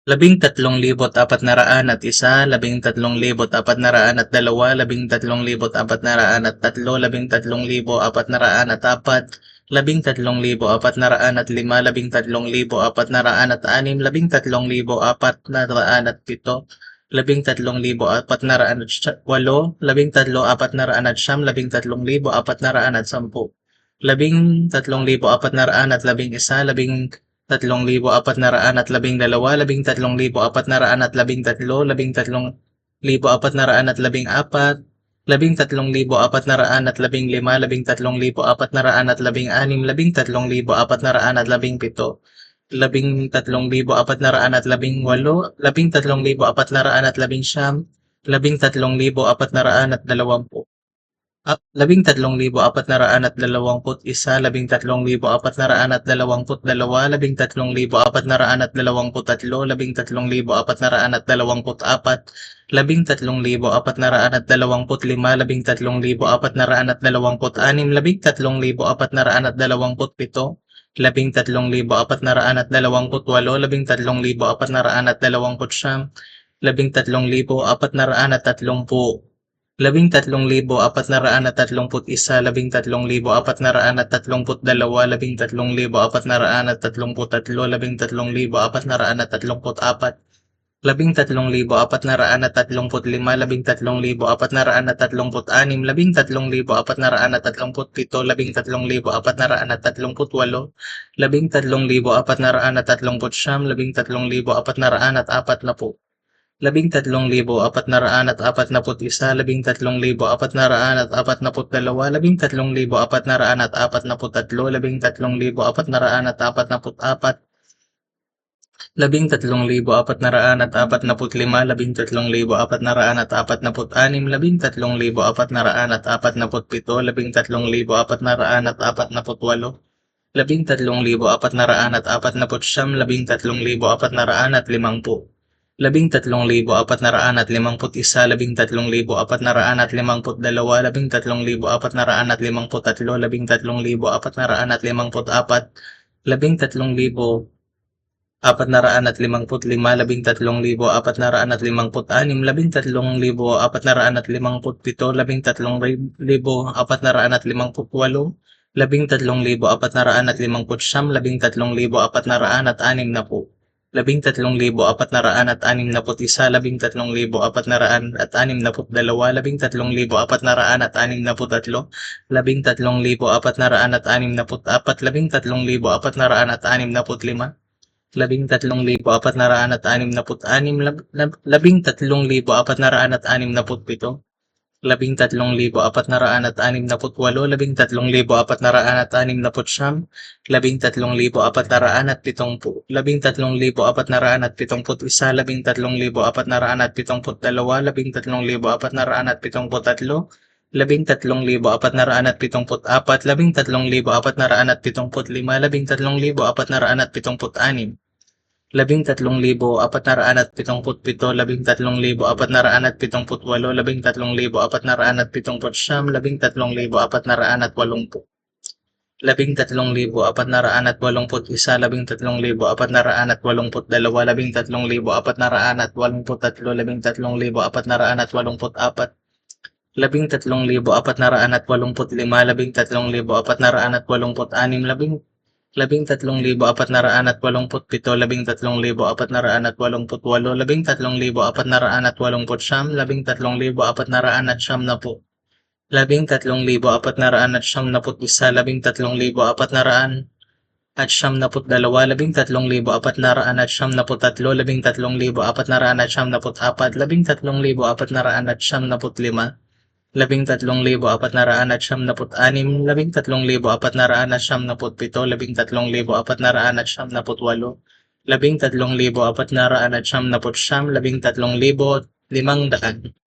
13,401, 13,402, 13,403, 13,404, 13,405, 13,406, 13,407, 13,408, 13,409, 13,410, 13,411, 13,412, 13,413, 13,414, 13,415, 13,416, 13,417, 13,418, 13,419, 13,420, 13,421, 13,422, 13,423, 13,424, 13,425, 13,426, 13,427, 13,428, 13,430, 13,431, 13,432, 13,433, 13,434, 13,435, 13,436, 13,437, 13,438, 13,439, 13,440, 13,441, 13,442, 13,443, 13,444, 13,445, 13,446, 13,447, 13,448, 13,449, 13,450, 13,451, 13,452, 13,453, 13,454, 13,455, 13,456, 13,457, 13,458, 13,459, 13,460, 13,461, 13,462, 13,463, 13,464, 13,465, 13,466, 13,467, 13,468, 13,469, 13,470, 13,471, 13,472, 13,473, 13,474, 13,475, 13,476, 13,477, 13,478, 13,479, 13,480, 13,481, 13,482, 13,483, 13,484, 13,485, 13,486, 13,487, 13,488, 13,489, 13,490, 13,491, 13,492, 13,493, 13,494, 13,495, 13,496, 13,497, 13,498, 13,499, 13,500.